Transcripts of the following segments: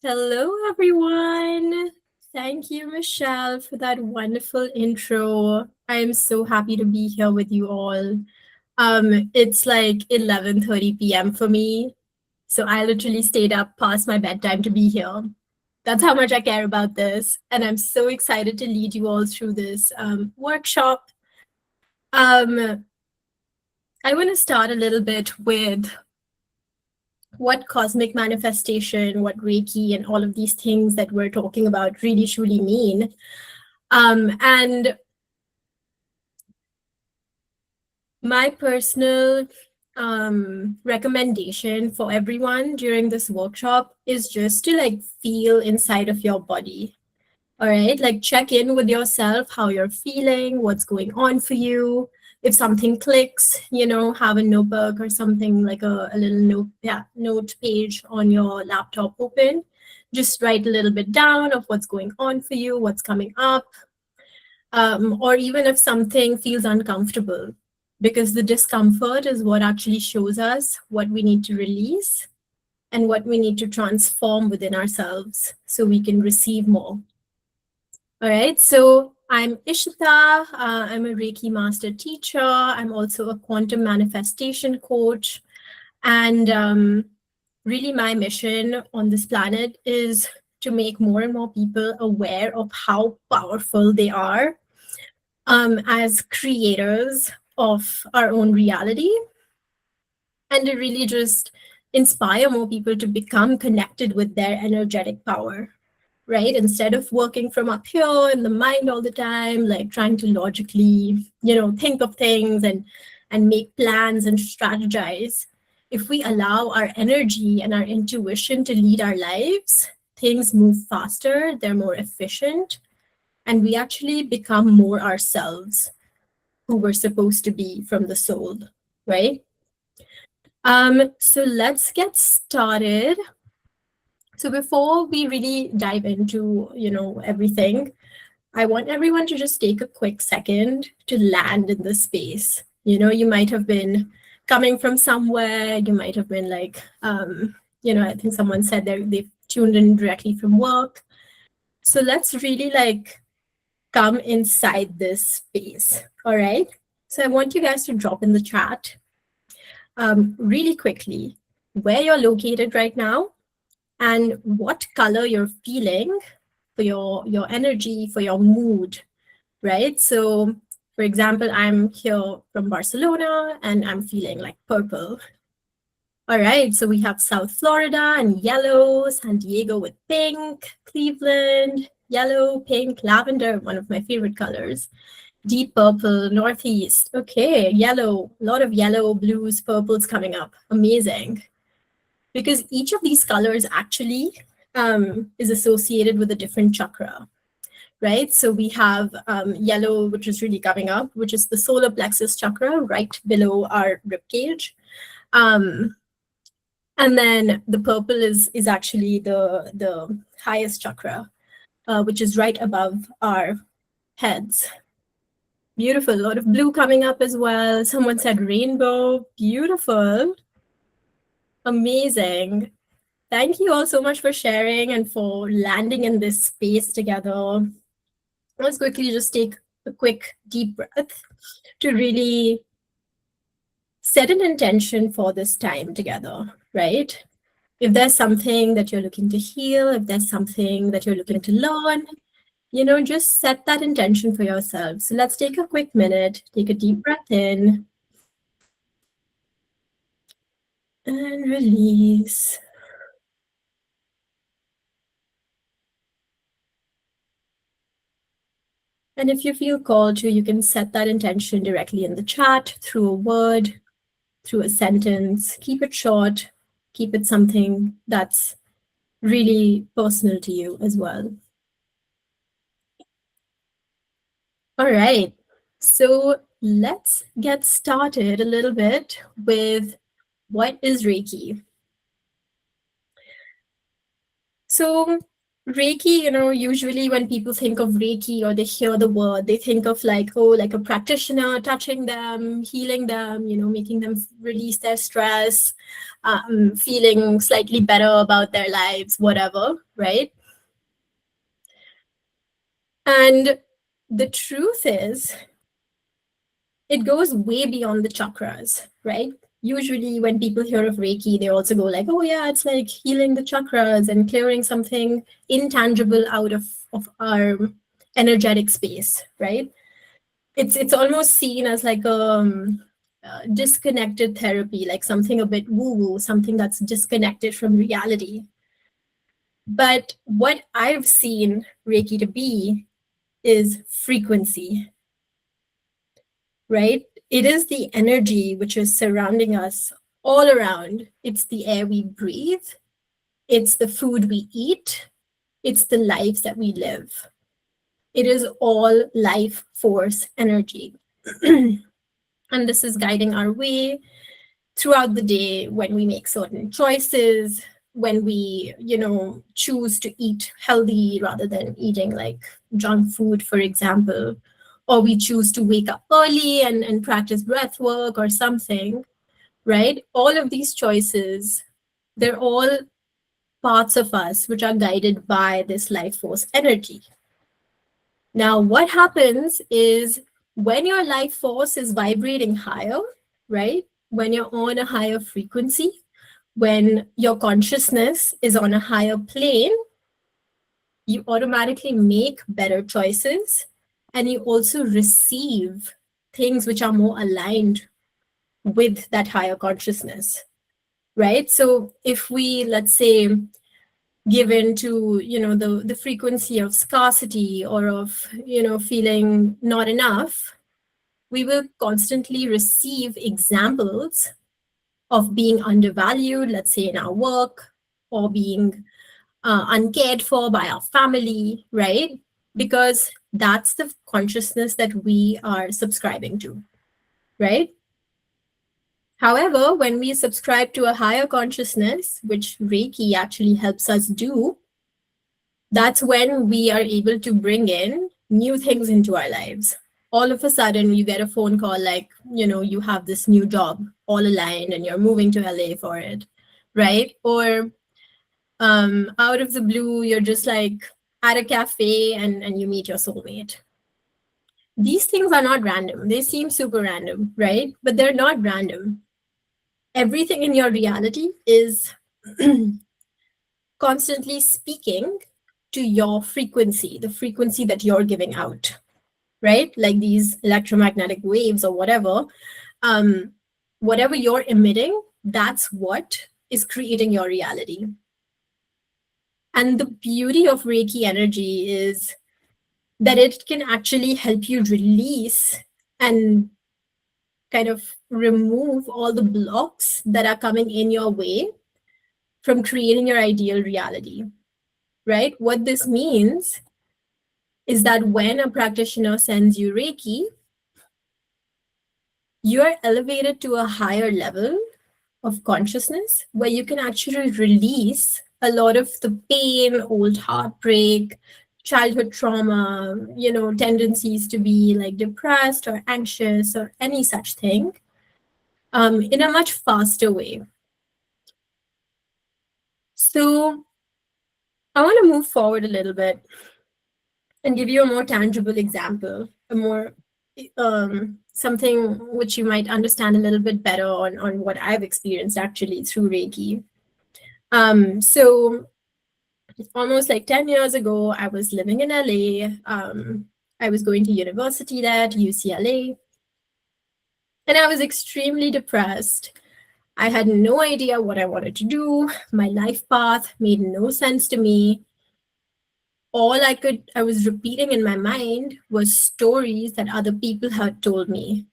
Hello, everyone. Thank you, Michelle, for that wonderful intro. I am so happy to be here with you all. It's like 11:30 p.m. for me, so I literally stayed up past my bedtime to be here. That's how much I care about this, and I'm so excited to lead you all through this workshop. I want to start a little bit with what cosmic manifestation, what Reiki, and all of these things that we're talking about really truly mean. And my personal recommendation for everyone during this workshop is just to like feel inside of your body. All right, like check in with yourself, how you're feeling, what's going on for you. If something clicks, have a notebook or something like a little note page on your laptop open. Just write a little bit down of what's going on for you, what's coming up, or even if something feels uncomfortable, because the discomfort is what actually shows us what we need to release and what we need to transform within ourselves so we can receive more. All right, so I'm Ishita. I'm a Reiki master teacher. I'm also a quantum manifestation coach. And really, my mission on this planet is to make more and more people aware of how powerful they are as creators of our own reality, and to really just inspire more people to become connected with their energetic power. Right? Instead of working from up here in the mind all the time, like trying to logically, think of things and make plans and strategize. If we allow our energy and our intuition to lead our lives, things move faster, they're more efficient, and we actually become more ourselves, who we're supposed to be from the soul, right? So let's get started. So before we really dive into, everything, I want everyone to just take a quick second to land in this space. You might have been coming from somewhere, you might have been like, I think someone said they've tuned in directly from work. So let's really like come inside this space, all right? So I want you guys to drop in the chat really quickly where you're located right now and what color you're feeling for your energy, for your mood, right? So for example, I'm here from Barcelona and I'm feeling like purple. All right, so we have South Florida and yellow, San Diego with pink, Cleveland, yellow, pink, lavender, one of my favorite colors, deep purple, Northeast. Okay, yellow, a lot of yellow, blues, purples coming up. Amazing. Because each of these colors actually is associated with a different chakra, right? So we have yellow, which is really coming up, which is the solar plexus chakra right below our rib cage. And then the purple is actually the highest chakra, which is right above our heads. Beautiful. A lot of blue coming up as well. Someone said rainbow. Beautiful. Amazing. Thank you all so much for sharing and for landing in this space together. Let's quickly just take a quick deep breath to really set an intention for this time together, right? If there's something that you're looking to heal, if there's something that you're looking to learn, just set that intention for yourself. So let's take a quick minute, take a deep breath in and release. And if you feel called to, you can set that intention directly in the chat through a word, through a sentence. Keep it short, keep it something that's really personal to you as well. All right, so let's get started a little bit with what is Reiki. So Reiki, usually when people think of Reiki or they hear the word, they think of like, oh, like a practitioner touching them, healing them, making them release their stress, feeling slightly better about their lives, whatever, right? And the truth is, it goes way beyond the chakras, right? Usually, when people hear of Reiki, they also go like, "Oh yeah, it's like healing the chakras and clearing something intangible out of our energetic space," right? It's almost seen as like disconnected therapy, like something a bit woo woo, something that's disconnected from reality. But what I've seen Reiki to be is frequency, right? It is the energy which is surrounding us all around. It's the air we breathe, it's the food we eat, it's the lives that we live. It is all life force energy. And this is guiding our way throughout the day when we make certain choices, when we, choose to eat healthy rather than eating like junk food, for example, or we choose to wake up early and practice breath work or something, right? All of these choices, they're all parts of us which are guided by this life force energy. Now, what happens is when your life force is vibrating higher, right? When you're on a higher frequency, when your consciousness is on a higher plane, you automatically make better choices and you also receive things which are more aligned with that higher consciousness, right? So if we, let's say, give in to the frequency of scarcity or of feeling not enough, we will constantly receive examples of being undervalued, let's say in our work, or being uncared for by our family, right? Because that's the consciousness that we are subscribing to, right? However, when we subscribe to a higher consciousness, which Reiki actually helps us do, that's when we are able to bring in new things into our lives. All of a sudden, you get a phone call like, you have this new job all aligned and you're moving to LA for it, right? Or out of the blue, you're just like at a cafe and you meet your soulmate. These things are not random. They seem super random, right? But they're not random. Everything in your reality is constantly speaking to your frequency, the frequency that you're giving out, right? Like these electromagnetic waves or whatever, whatever you're emitting, that's what is creating your reality. And the beauty of Reiki energy is that it can actually help you release and kind of remove all the blocks that are coming in your way from creating your ideal reality, right? What this means is that when a practitioner sends you Reiki, you are elevated to a higher level of consciousness where you can actually release a lot of the pain, old heartbreak, childhood trauma, tendencies to be like depressed or anxious or any such thing, in a much faster way. So I want to move forward a little bit and give you a more tangible example, a more something which you might understand a little bit better on what I've experienced actually through Reiki. So almost like 10 years ago, I was living in LA. I was going to university there, to UCLA, and I was extremely depressed. I had no idea what I wanted to do. My life path made no sense to me. All I was repeating in my mind was stories that other people had told me,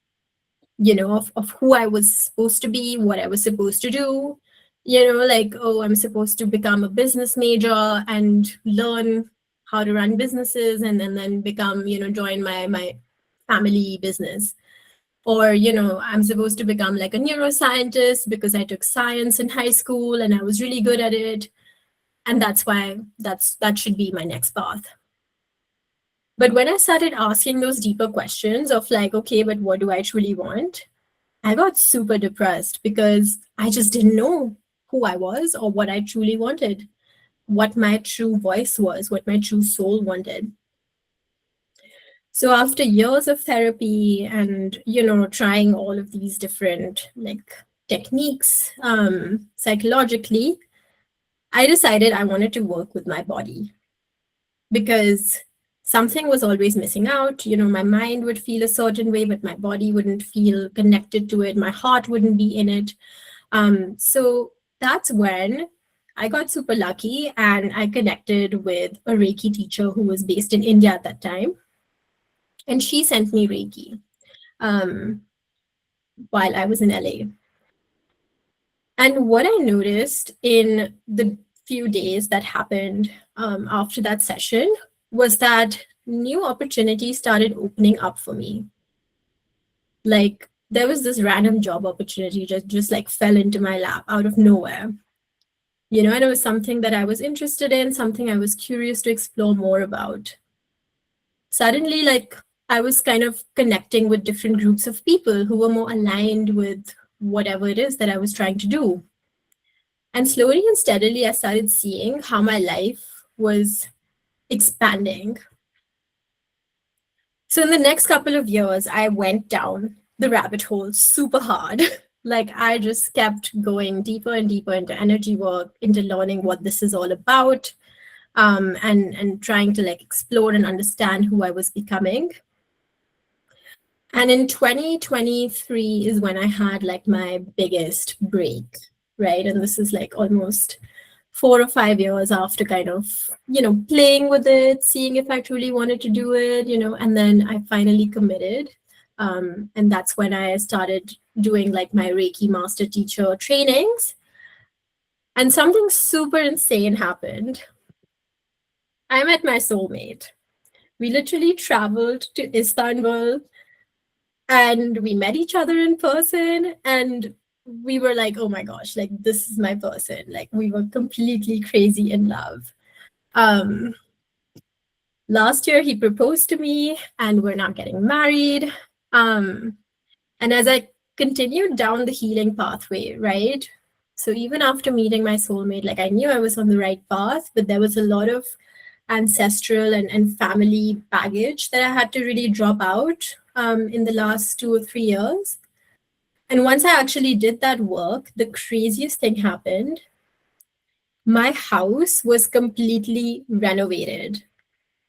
of who I was supposed to be, what I was supposed to do, like, oh, I'm supposed to become a business major and learn how to run businesses and then become, join my family business. Or, I'm supposed to become like a neuroscientist because I took science in high school and I was really good at it. And that's why that should be my next path. But when I started asking those deeper questions of like, okay, but what do I truly want? I got super depressed because I just didn't know who I was or what I truly wanted, what my true voice was, what my true soul wanted. So after years of therapy and, trying all of these different like techniques psychologically, I decided I wanted to work with my body because something was always missing out. My mind would feel a certain way, but my body wouldn't feel connected to it. My heart wouldn't be in it. So that's when I got super lucky and I connected with a Reiki teacher who was based in India at that time. And she sent me Reiki um, while I was in LA. And what I noticed in the few days that happened after that session was that new opportunities started opening up for me. Like there was this random job opportunity just like fell into my lap out of nowhere. And it was something that I was interested in, something I was curious to explore more about. Suddenly, like I was kind of connecting with different groups of people who were more aligned with whatever it is that I was trying to do. And slowly and steadily, I started seeing how my life was expanding. So, in the next couple of years, I went down the rabbit hole super hard. Like, I just kept going deeper and deeper into energy work, into learning what this is all about, and trying to like explore and understand who I was becoming. And in 2023 is when I had like my biggest break, right? And this is like almost 4 or 5 years after kind of, playing with it, seeing if I truly wanted to do it, and then I finally committed. And that's when I started doing like my Reiki master teacher trainings. And something super insane happened. I met my soulmate. We literally traveled to Istanbul and we met each other in person, and we were like, oh my gosh, like this is my person. Like we were completely crazy in love. um Last year he proposed to me and we're now getting married. And as I continued down the healing pathway, right, so even after meeting my soulmate, like I knew I was on the right path, but there was a lot of ancestral and family baggage that I had to really drop out in the last 2 or 3 years. And once I actually did that work, the craziest thing happened. My house was completely renovated.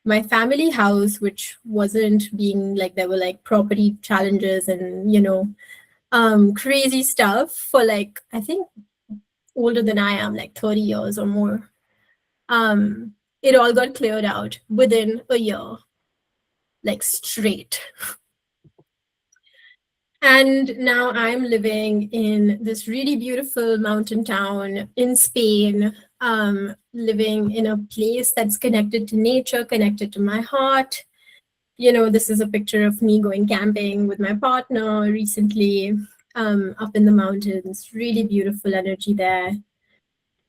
My family house, which wasn't being like, there were like property challenges and, crazy stuff for like, I think older than I am, like 30 years or more. It all got cleared out within a year, like straight. And now I'm living in this really beautiful mountain town in Spain, living in a place that's connected to nature, connected to my heart. This is a picture of me going camping with my partner recently, up in the mountains. Really beautiful energy there.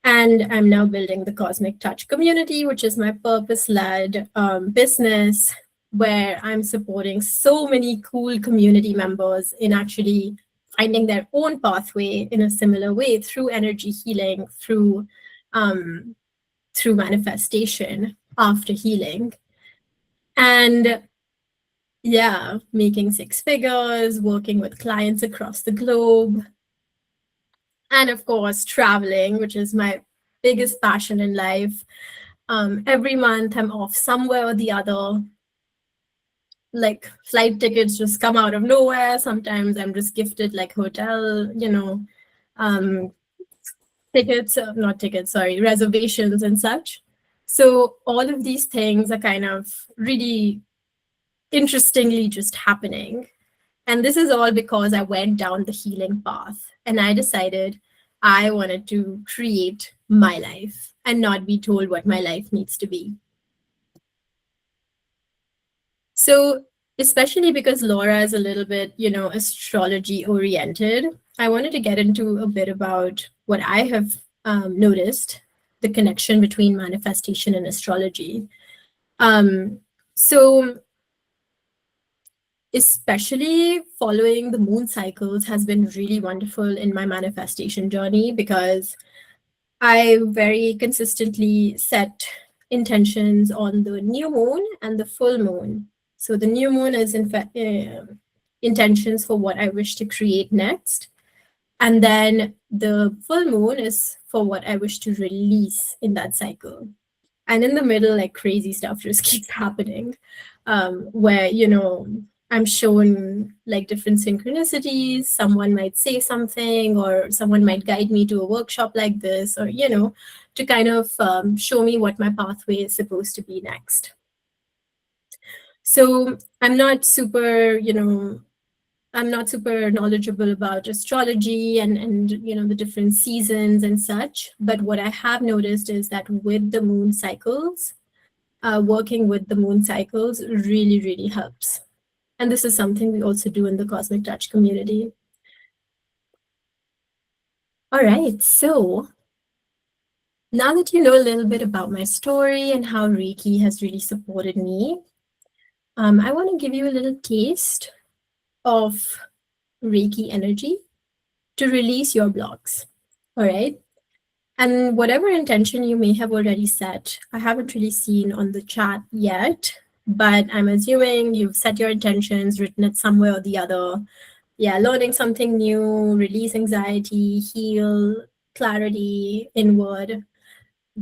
And I'm now building the Cosmic Touch community, which is my purpose-led business, where I'm supporting so many cool community members in actually finding their own pathway in a similar way through energy healing, through manifestation after healing. And yeah, making 6 figures, working with clients across the globe, and of course, traveling, which is my biggest passion in life. Every month, I'm off somewhere or the other. Like flight tickets just come out of nowhere. Sometimes I'm just gifted like hotel, um, tickets, not tickets, sorry, reservations and such. So all of these things are kind of really interestingly just happening. And this is all because I went down the healing path and I decided I wanted to create my life and not be told what my life needs to be. So, especially because Lora is a little bit, astrology oriented, I wanted to get into a bit about what I have noticed the connection between manifestation and astrology. Um, so, especially following the moon cycles has been really wonderful in my manifestation journey because I very consistently set intentions on the new moon and the full moon. So the new moon is in fact intentions for what I wish to create next. And then the full moon is for what I wish to release in that cycle. And in the middle, like crazy stuff just keeps happening, where, I'm shown like different synchronicities. Someone might say something, or someone might guide me to a workshop like this, or, to kind of show me what my pathway is supposed to be next. So I'm not super knowledgeable about astrology and the different seasons and such. But what I have noticed is that with the moon cycles, working with the moon cycles really, really helps. And this is something we also do in the Cosmic Touch community. All right, so now that you know a little bit about my story and how Reiki has really supported me, I want to give you a little taste of Reiki energy to release your blocks. All right. And whatever intention you may have already set, I haven't really seen on the chat yet, but I'm assuming you've set your intentions, written it somewhere or the other. Yeah, learning something new, release anxiety, heal, clarity, inward.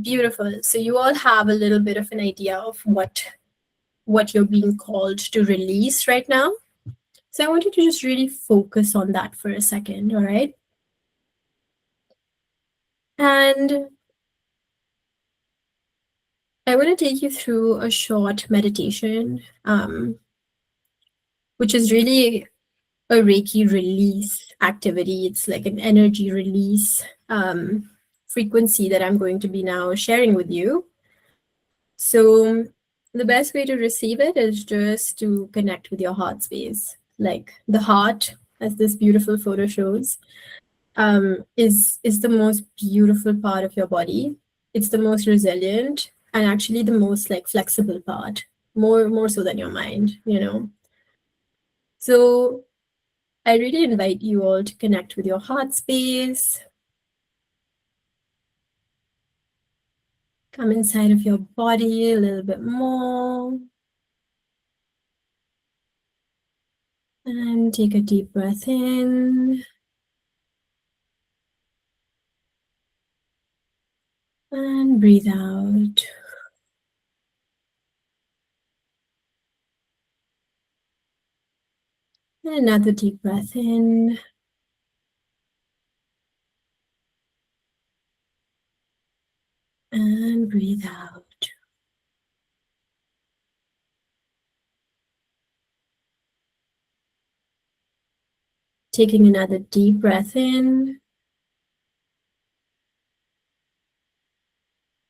Beautiful. So you all have a little bit of an idea of what you're being called to release right now. So I want you to just really focus on that for a second, all right? And I want to take you through a short meditation, which is really a Reiki release activity. It's like an energy release frequency that I'm going to be now sharing with you. So the best way to receive it is just to connect with your heart space. Like the heart, as this beautiful photo shows, is the most beautiful part of your body. It's the most resilient and actually the most like flexible part, more so than your mind. So I really invite you all to connect with your heart space. Come inside of your body a little bit more. And take a deep breath in. And breathe out. And another deep breath in. And breathe out. Taking another deep breath in.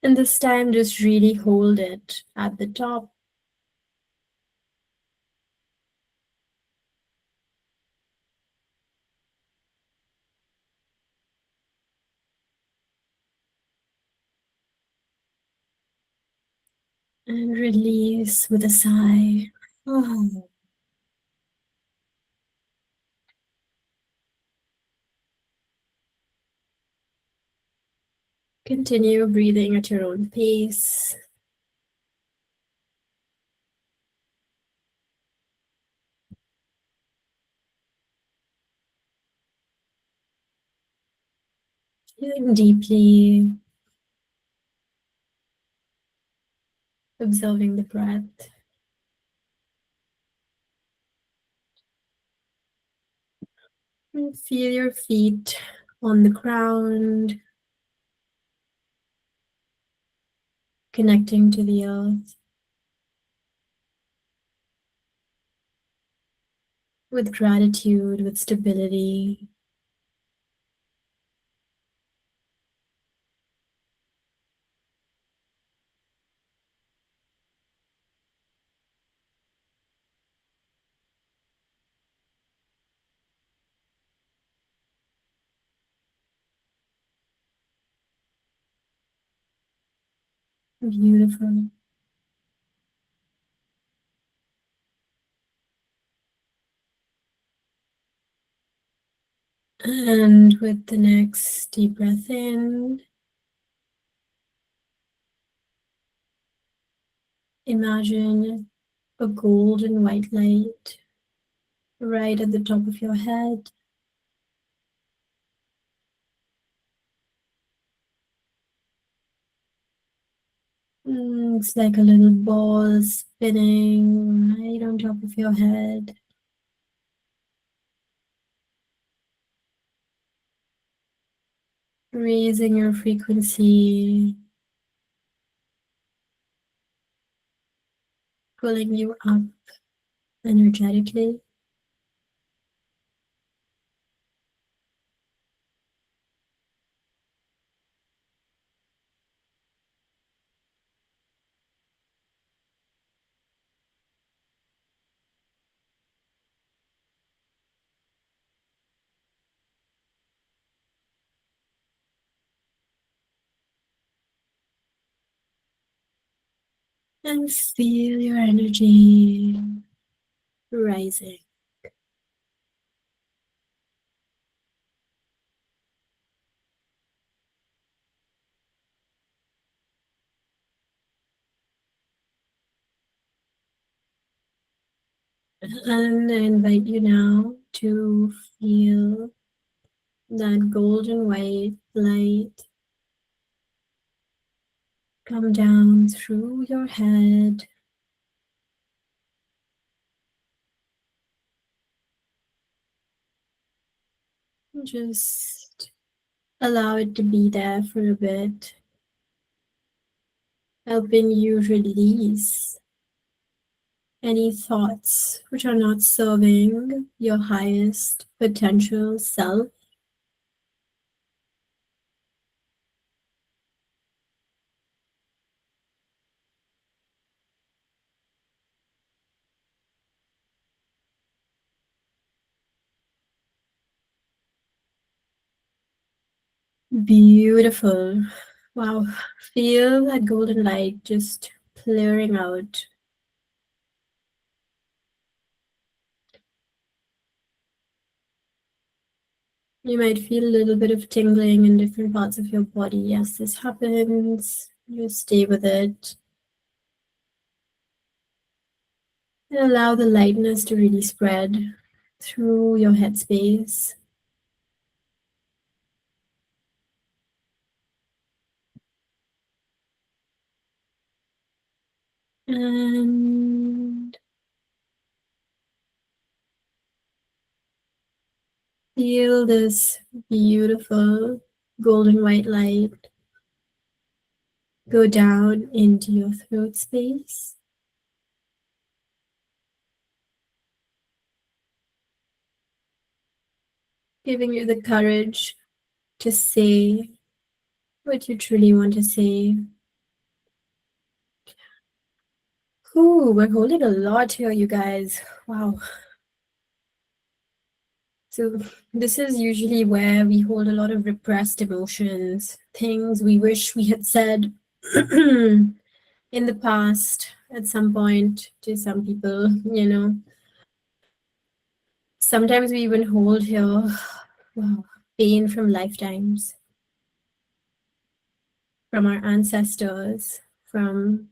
And this time, just really hold it at the top. And release with a sigh. Oh. Continue breathing at your own pace. Feeling deeply, observing the breath. And feel your feet on the ground, connecting to the earth with gratitude, with stability. Beautiful. And with the next deep breath in, imagine a golden white light right at the top of your head. It's like a little ball spinning right on top of your head. Raising your frequency, pulling you up energetically. And feel your energy rising. And I invite you now to feel that golden white light come down through your head. Just allow it to be there for a bit, helping you release any thoughts which are not serving your highest potential self. Beautiful. Wow. Feel that golden light just clearing out. You might feel a little bit of tingling in different parts of your body as this happens. Just stay with it. And allow the lightness to really spread through your headspace. And feel this beautiful golden white light go down into your throat space, giving you the courage to say what you truly want to say. Ooh, we're holding a lot here, you guys. Wow. So this is usually where we hold a lot of repressed emotions, things we wish we had said in the past at some point to some people, you know. Sometimes we even hold here, wow, pain from lifetimes, from our ancestors, from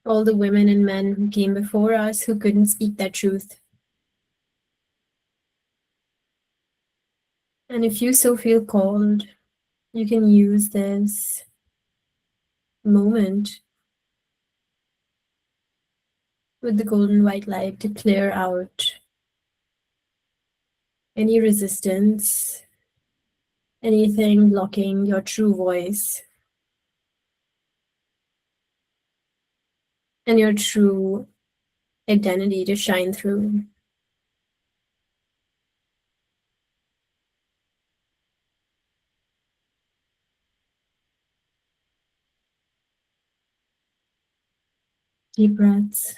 all the women and men who came before us who couldn't speak their truth. And if you so feel called, you can use this moment with the golden white light to clear out any resistance, anything blocking your true voice and your true identity to shine through. Deep breaths.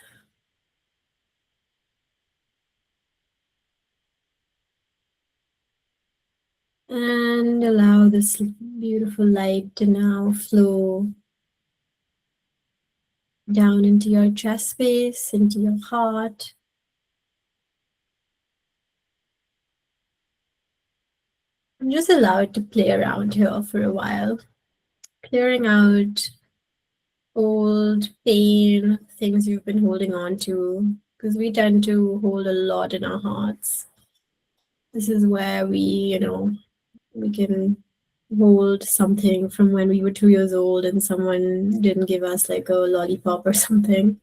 And allow this beautiful light to now flow down into your chest space, into your heart. And just allow it to play around here for a while, clearing out old pain, things you've been holding on to, because we tend to hold a lot in our hearts. This is where we can hold something from when we were 2 years old and someone didn't give us like a lollipop or something,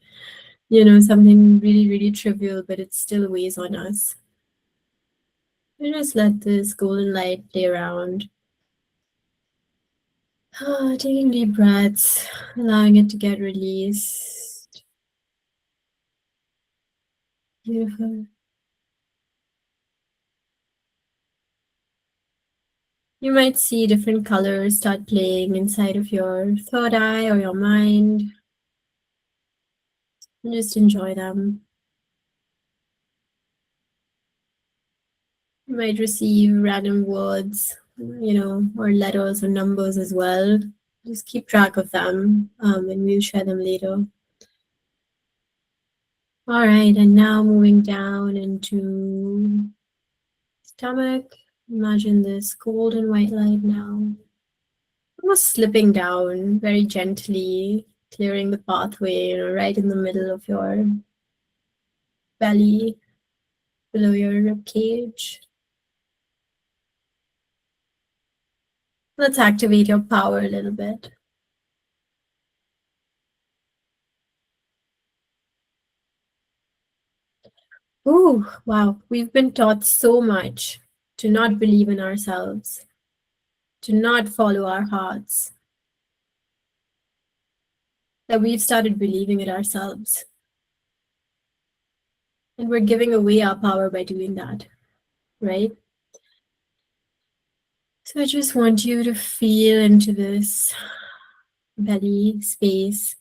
something really, really trivial, but it still weighs on us. You just let this golden light play around. Taking deep breaths, allowing it to get released. Beautiful. You might see different colors start playing inside of your third eye or your mind. And just enjoy them. You might receive random words, or letters or numbers as well. Just keep track of them, and we'll share them later. All right, and now moving down into stomach. Imagine this golden white light now, almost slipping down very gently, clearing the pathway, right in the middle of your belly, below your rib cage. Let's activate your power a little bit. Ooh, wow. We've been taught so much to not believe in ourselves, to not follow our hearts, that we've started believing it ourselves. And we're giving away our power by doing that, right? So I just want you to feel into this belly space,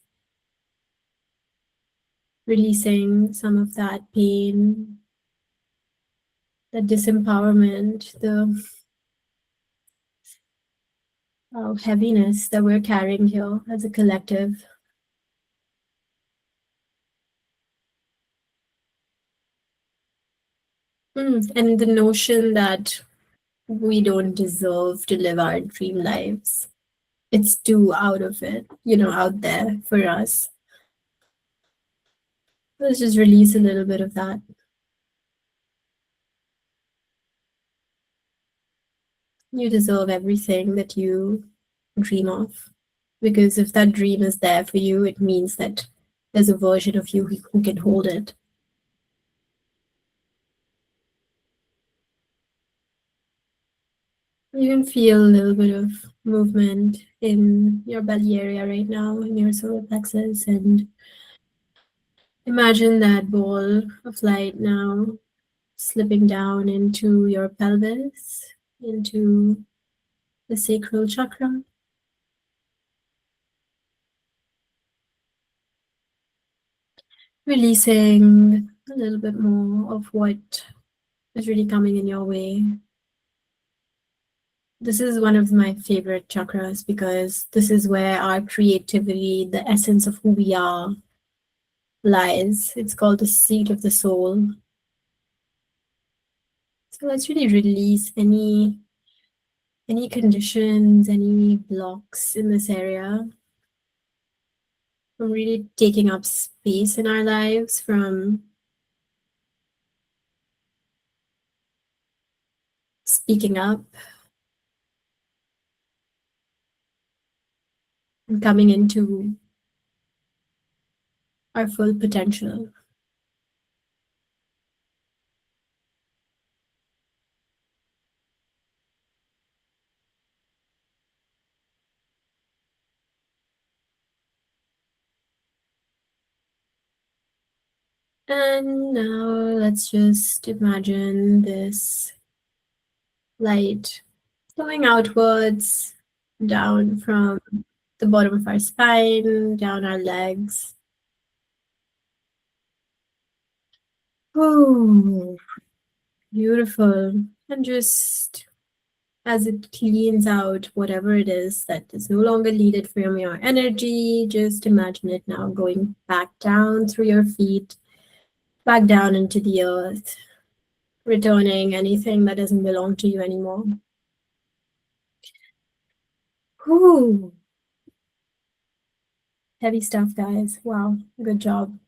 releasing some of that pain, that disempowerment, the heaviness that we're carrying here as a collective. And the notion that we don't deserve to live our dream lives. It's too out of it, out there for us. Let's just release a little bit of that. You deserve everything that you dream of. Because if that dream is there for you, it means that there's a version of you who can hold it. You can feel a little bit of movement in your belly area right now, in your solar plexus, and imagine that ball of light now slipping down into your pelvis, into the sacral chakra. Releasing a little bit more of what is really coming in your way. This is one of my favorite chakras because this is where our creativity, the essence of who we are, lies. It's called the seat of the soul. So let's really release any conditions, any blocks in this area from really taking up space in our lives, from speaking up and coming into our full potential. And now let's just imagine this light flowing outwards, down from the bottom of our spine, down our legs. Oh, beautiful. And just as it cleans out whatever it is that is no longer needed from your energy. Just imagine it now going back down through your feet, back down into the earth, returning anything that doesn't belong to you anymore. Whew. Heavy stuff, guys. Wow, good job.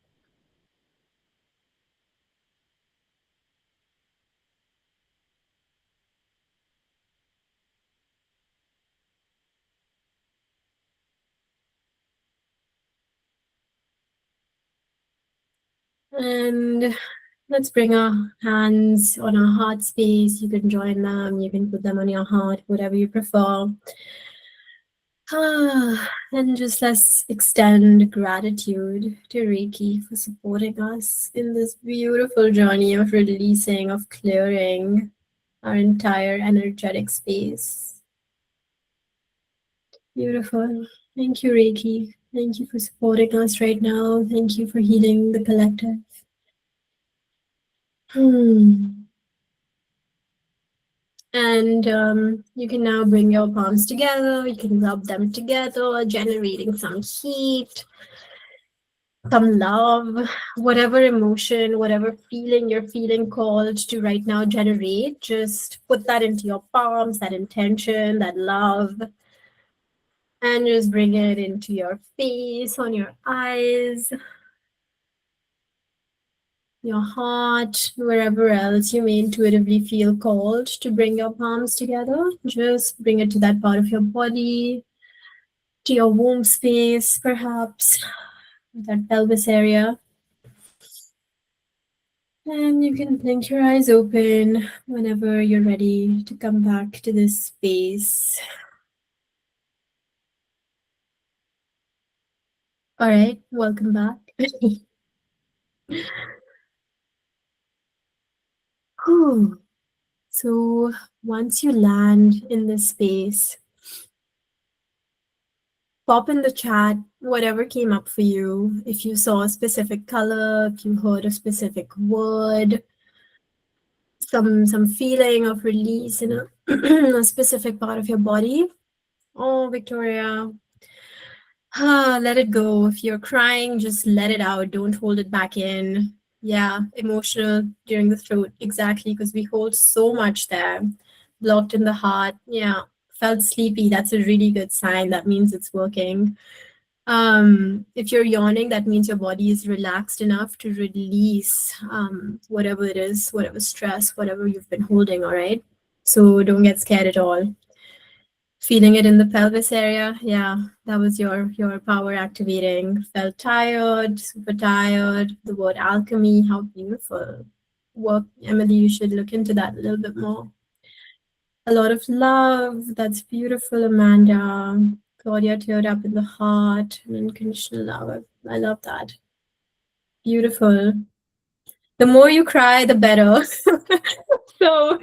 And let's bring our hands on our heart space. You can join them, you can put them on your heart, whatever you prefer. And just let's extend gratitude to Reiki for supporting us in this beautiful journey of releasing, of clearing our entire energetic space. Beautiful. Thank you, Reiki. Thank you for supporting us right now. Thank you for healing the collective. And you can now bring your palms together. You can rub them together, generating some heat, some love, whatever emotion, whatever feeling you're feeling called to right now generate. Just put that into your palms, that intention, that love, and just bring it into your face, on your eyes, your heart, wherever else you may intuitively feel called to bring your palms together. Just bring it to that part of your body, to your womb space, perhaps, that pelvis area. And you can blink your eyes open whenever you're ready to come back to this space. All right, welcome back. Whew. So once you land in this space, pop in the chat whatever came up for you. If you saw a specific color, if you heard a specific word, some feeling of release in a, a specific part of your body. Oh, Victoria, let it go. If you're crying, just let it out. Don't hold it back in. Yeah, emotional during the throat. Exactly, because we hold so much there. Blocked in the heart. Yeah, felt sleepy. That's a really good sign. That means it's working. If you're yawning, that means your body is relaxed enough to release whatever it is, whatever stress, whatever you've been holding, all right? So don't get scared at all. Feeling it in the pelvis area, yeah, that was your power activating. Felt tired, super tired. The word alchemy, how beautiful. Work, Emily, you should look into that a little bit more. A lot of love, that's beautiful, Amanda. Claudia teared up in the heart, and unconditional love. I love that. Beautiful. The more you cry, the better. So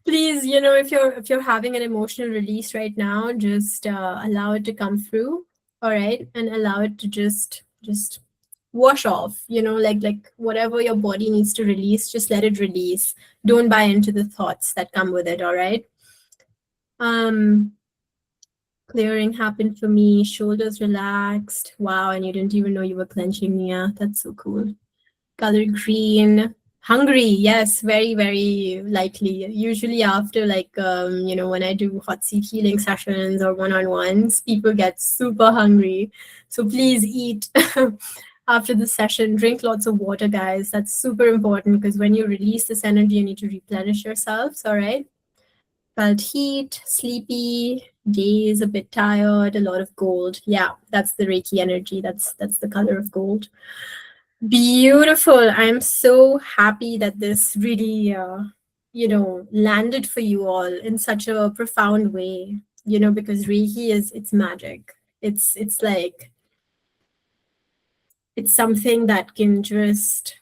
please, if you're having an emotional release right now, just allow it to come through, all right, and allow it to just wash off. Like whatever your body needs to release, just let it release. Don't buy into the thoughts that come with it, all right. um Clearing happened for me, shoulders relaxed. Wow, and you didn't even know you were clenching. Yeah, that's so cool. Color green. Hungry, yes, very, very likely. Usually after when I do hot seat healing sessions or one-on-ones, people get super hungry. So please eat after the session. Drink lots of water, guys. That's super important because when you release this energy, you need to replenish yourselves, all right? Felt heat, sleepy, days a bit tired, a lot of gold. Yeah, that's the Reiki energy. That's the color of gold. Beautiful. I'm so happy that this really, landed for you all in such a profound way, because Reiki it's magic. It's like, it's something that can just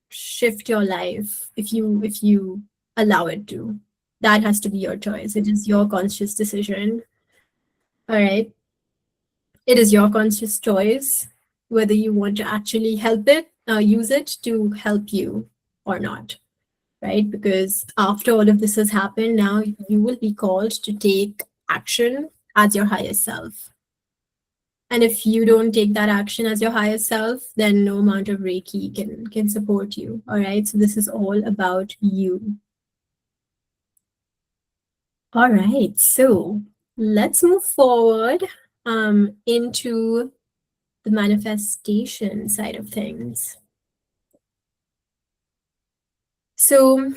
shift your life if you allow it to. That has to be your choice. It is your conscious decision. All right. It is your conscious choice whether you want to actually help it, use it to help you or not. right? Because after all of this has happened, now you will be called to take action as your higher self. And if you don't take that action as your higher self, then no amount of Reiki can support you. All right. So this is all about you. All right. So let's move forward into the manifestation side of things. So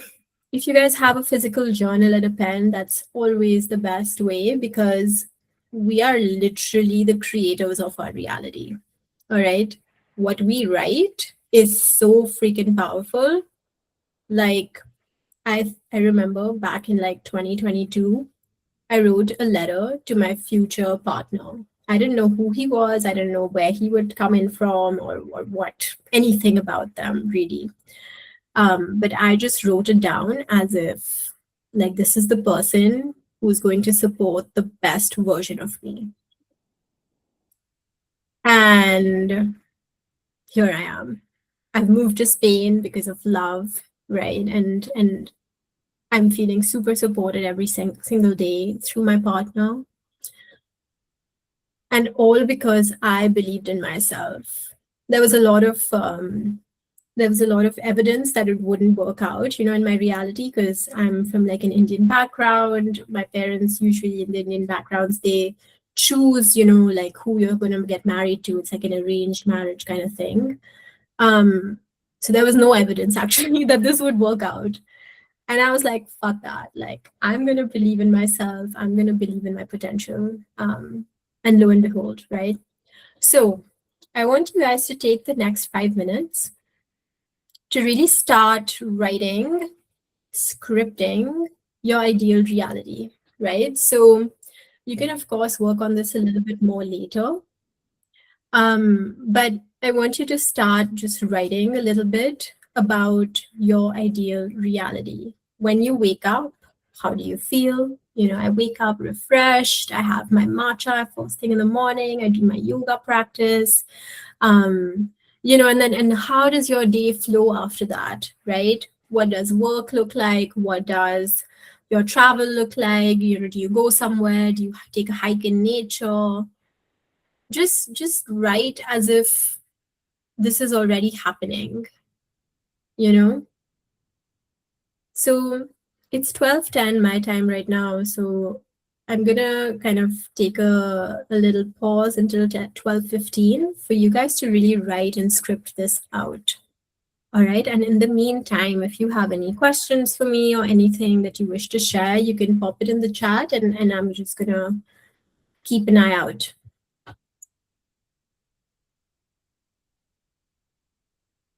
if you guys have a physical journal and a pen, that's always the best way because we are literally the creators of our reality. All right. What we write is so freaking powerful. Like I remember back in like 2022, I wrote a letter to my future partner. I didn't know who he was. I didn't know where he would come in from or what, anything about them really. But I just wrote it down as if like this is the person who's going to support the best version of me. And here I am. I've moved to Spain because of love, right? And I'm feeling super supported every single day through my partner. And all because I believed in myself. There was a lot of there was a lot of evidence that it wouldn't work out, you know, in my reality, because I'm from like an Indian background. My parents, usually in the Indian backgrounds, they choose, you know, like who you're going to get married to. It's like an arranged marriage kind of thing. Um, so there was no evidence actually that this would work out. And I was like, fuck that. Like, I'm going to believe in myself. I'm going to believe in my potential. And lo and behold, right? So I want you guys to take the next 5 minutes to really start writing, scripting your ideal reality, right? So you can, of course, work on this a little bit more later. But I want you to start just writing a little bit about your ideal reality. When you wake up, how do you feel? You know, I wake up refreshed. I have my matcha first thing in the morning. I do my yoga practice. Um, you know, and how does your day flow after that, right? What does work look like? What does your travel look like? You know, do you go somewhere? Do you take a hike in nature? Just write as if this is already happening, you know. So it's 12:10 my time right now, so I'm gonna kind of take a little pause until 12:15 for you guys to really write and script this out. All right, and in the meantime, if you have any questions for me or anything that you wish to share, you can pop it in the chat, and I'm just gonna keep an eye out.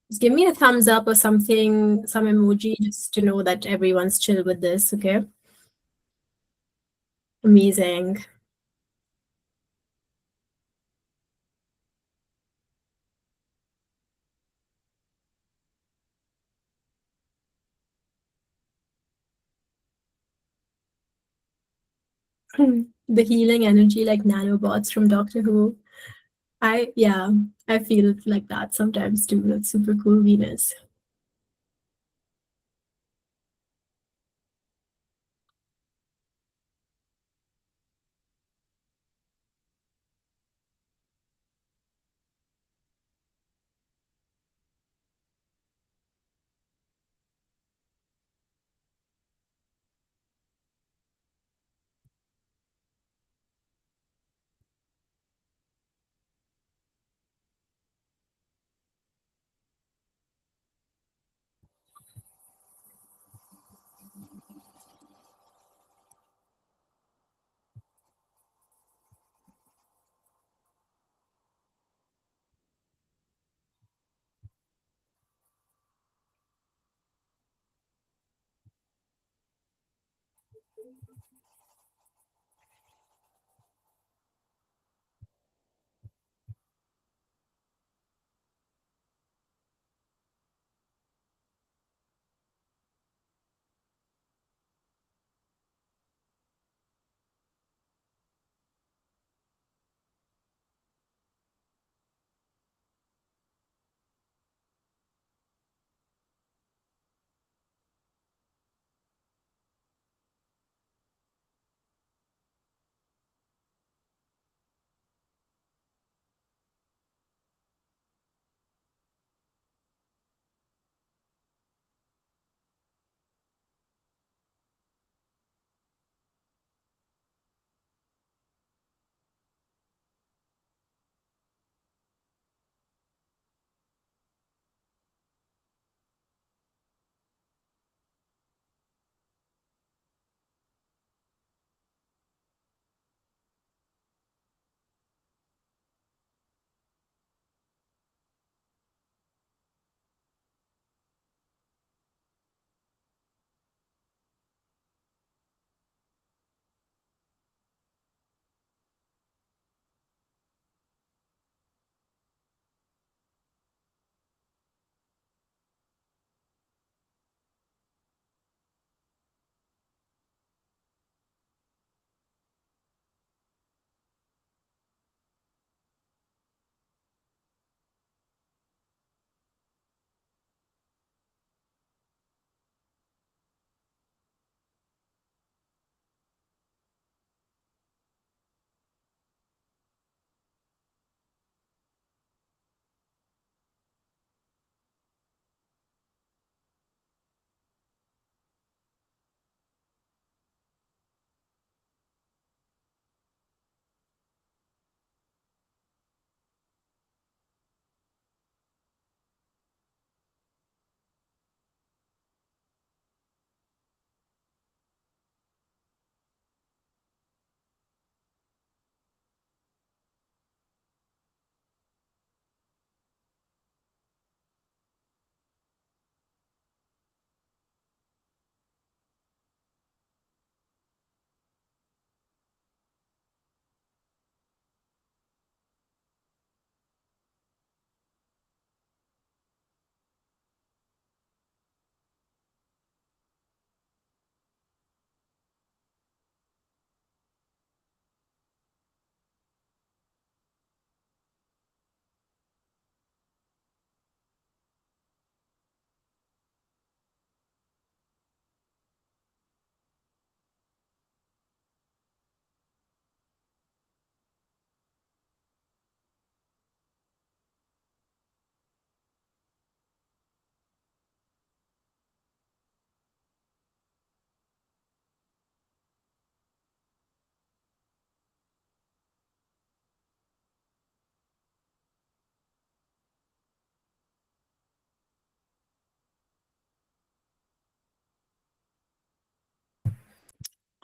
Just give me a thumbs up or something, some emoji, just to know that everyone's chill with this, okay? Amazing. The healing energy like nanobots from Doctor Who. Yeah, I feel like that sometimes too. That's super cool, Venus.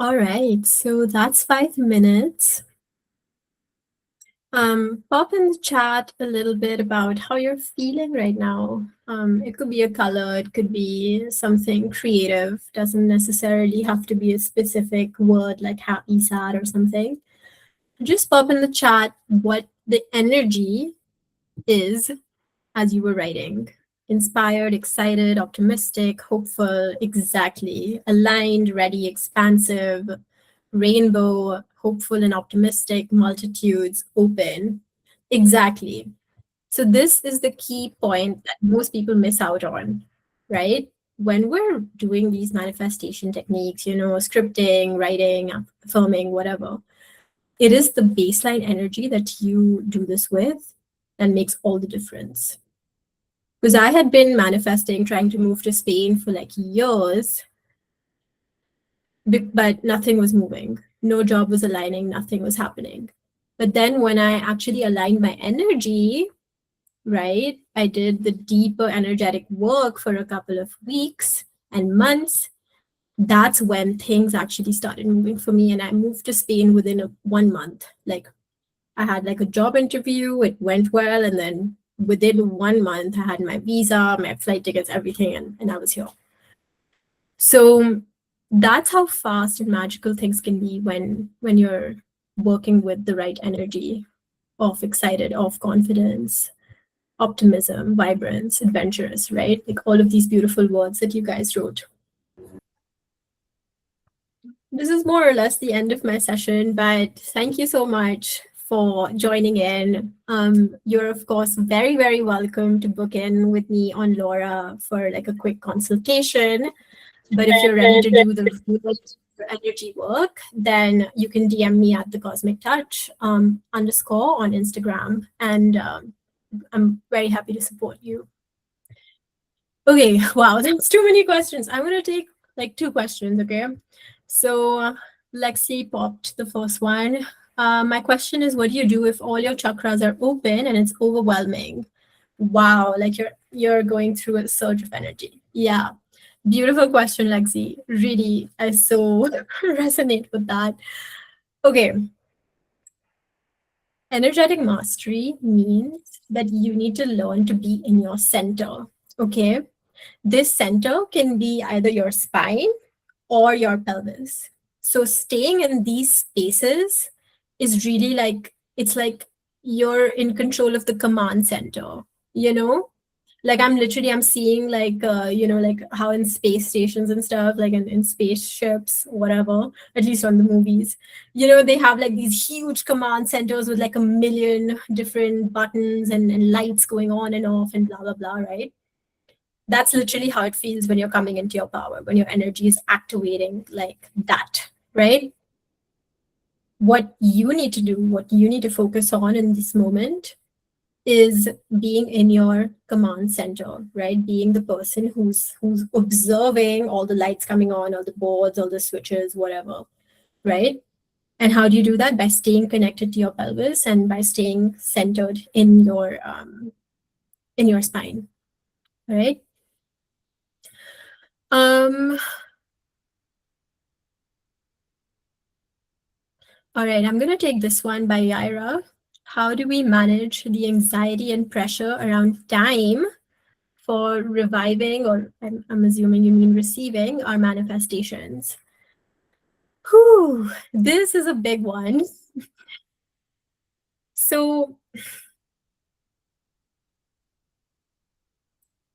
All right, so that's 5 minutes. Pop in the chat a little bit about how you're feeling right now. It could be a color, it could be something creative, doesn't necessarily have to be a specific word like happy, sad, or something. Just pop in the chat what the energy is as you were writing. Inspired, excited, optimistic, hopeful, exactly. Aligned, ready, expansive, rainbow, hopeful and optimistic, multitudes, open. Exactly. So, this is the key point that most people miss out on, right? When we're doing these manifestation techniques, scripting, writing, affirming, whatever, it is the baseline energy that you do this with that makes all the difference. Because I had been manifesting, trying to move to Spain for like years, but nothing was moving. No job was aligning, nothing was happening. But then when I actually aligned my energy, right, I did the deeper energetic work for a couple of weeks and months. That's when things actually started moving for me. And I moved to Spain within 1 month. Like I had like a job interview, it went well. And then within 1 month, I had my visa, my flight tickets, everything, and I was here. So that's how fast and magical things can be when you're working with the right energy of excited, of confidence, optimism, vibrance, adventurous, right? Like all of these beautiful words that you guys wrote. This is more or less the end of my session, but thank you so much for joining in. You're of course very, very welcome to book in with me on Lora for like a quick consultation. But if you're ready to do the real energy work, then you can DM me at the Cosmic Touch underscore on Instagram, and I'm very happy to support you. Okay, wow, that's too many questions. I'm gonna take like 2 questions. Okay, so Lexi popped the first one. My question is, what do you do if all your chakras are open and it's overwhelming? Wow, like you're going through a surge of energy. Yeah. Beautiful question, Lexi. Really, I so resonate with that. Okay. Energetic mastery means that you need to learn to be in your center. Okay. This center can be either your spine or your pelvis. So staying in these spaces is really like, it's like you're in control of the command center, you know? Like I'm seeing like like how in space stations and stuff, like in spaceships, whatever, at least on the movies, they have like these huge command centers with like a million different buttons and lights going on and off and blah blah blah, right? That's literally how it feels when you're coming into your power, when your energy is activating like that, right? What you need to do, what you need to focus on in this moment is being in your command center, right? Being the person who's observing all the lights coming on, all the boards, all the switches, whatever, right? And how do you do that? By staying connected to your pelvis and by staying centered in your spine, right? All right, I'm gonna take this one by Yaira. How do we manage the anxiety and pressure around time for reviving, or I'm assuming you mean receiving, our manifestations? Whew, this is a big one. So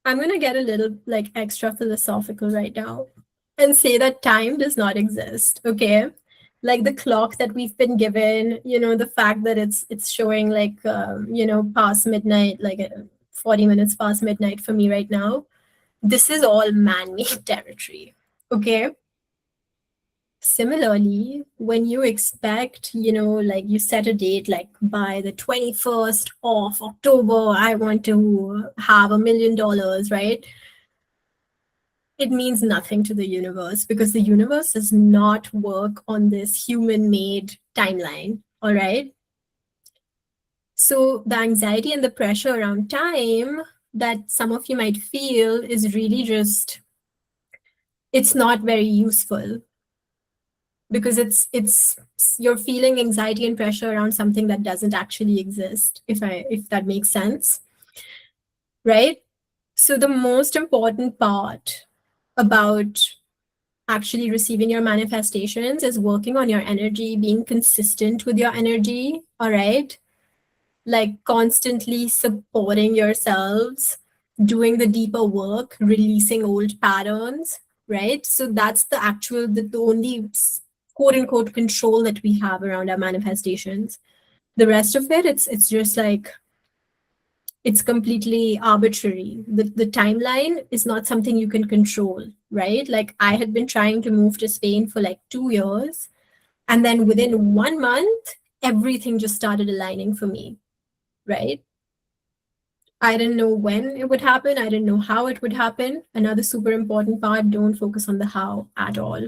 I'm going to get a little like extra philosophical right now and say that time does not exist, okay? Like the clock that we've been given, the fact that it's showing like past midnight, like 40 minutes past midnight for me right now. This is all man-made territory, okay? Similarly, when you expect, like you set a date, like by the 21st of October, I want to have $1 million, right? It means nothing to the universe because the universe does not work on this human made timeline. All right. So the anxiety and the pressure around time that some of you might feel is really just, it's not very useful, because it's you're feeling anxiety and pressure around something that doesn't actually exist, if that makes sense, right? So the most important part about actually receiving your manifestations is working on your energy, being consistent with your energy, all right? Like constantly supporting yourselves, doing the deeper work, releasing old patterns, right? So that's the actual, the only quote unquote control that we have around our manifestations. The rest of it, it's just like, it's completely arbitrary. The timeline is not something you can control, right? Like I had been trying to move to Spain for like 2 years, and then within 1 month, everything just started aligning for me, right? I didn't know when it would happen. I didn't know how it would happen. Another super important part, don't focus on the how at all.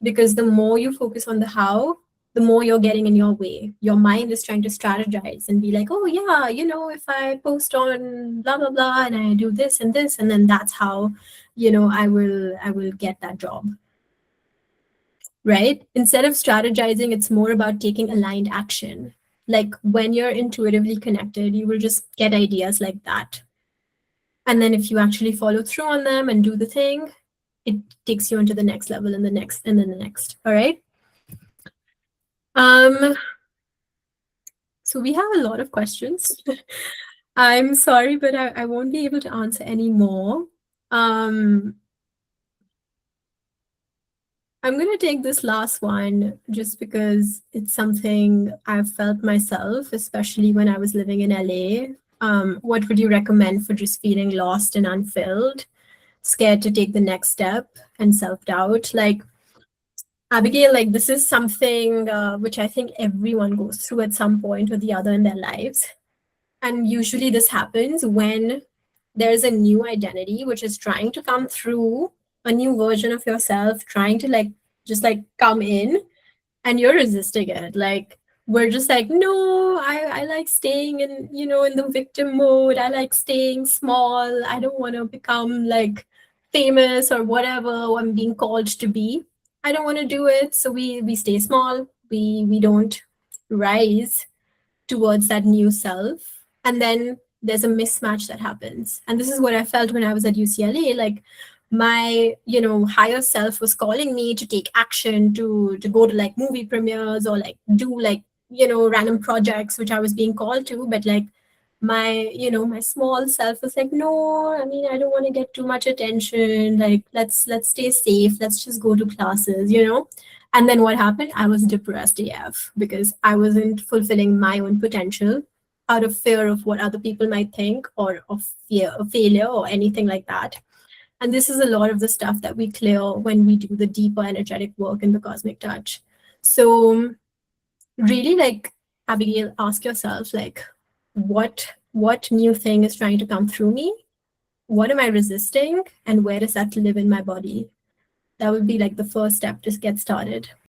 Because the more you focus on the how, the more you're getting in your way. Your mind is trying to strategize and be like, oh, yeah, if I post on blah, blah, blah, and I do this, and then that's how, I will get that job. Right? Instead of strategizing, it's more about taking aligned action. Like when you're intuitively connected, you will just get ideas like that. And then if you actually follow through on them and do the thing, it takes you into the next level and the next and then the next. All right. Um, so we have a lot of questions. I'm sorry, but I won't be able to answer any more. Um, I'm going to take this last one just because it's something I've felt myself, especially when I was living in LA. What would you recommend for just feeling lost and unfilled, scared to take the next step, and self-doubt? Like, Abigail, like this is something which I think everyone goes through at some point or the other in their lives. And usually this happens when there's a new identity which is trying to come through, a new version of yourself, trying to like just like come in, and you're resisting it. Like we're just like, no, I like staying in, in the victim mode. I like staying small. I don't want to become like famous or whatever I'm being called to be. I don't want to do it. So we stay small. We don't rise towards that new self. And then there's a mismatch that happens. And this is what I felt when I was at UCLA. Like my, higher self was calling me to take action, to go to like movie premieres or like do like, random projects which I was being called to. But like my small self was like, no, I mean, I don't want to get too much attention. Like let's stay safe. Let's just go to classes. And then what happened? I was depressed AF because I wasn't fulfilling my own potential out of fear of what other people might think, or of fear of failure or anything like that. And this is a lot of the stuff that we clear when we do the deeper energetic work in the cosmic touch. So really, like, Abigail, ask yourself, like, what new thing is trying to come through me? What am I resisting? And where does that live in my body? That would be like the first step to get started.